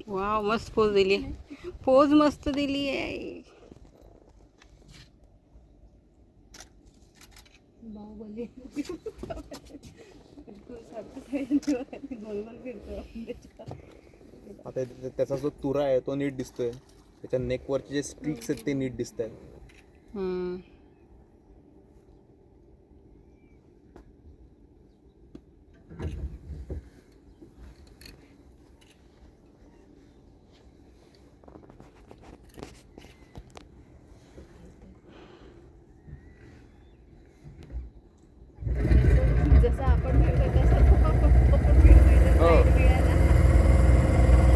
Wow, मस्त pose दिली. Pose मस्त दिली आहे. बाहुबली आता त्याचा जो तुरा आहे तो नीट दिसतोय, त्याच्या नेकवरचे जे स्ट्रिक्स आहेत ते नीट दिसत आहेत.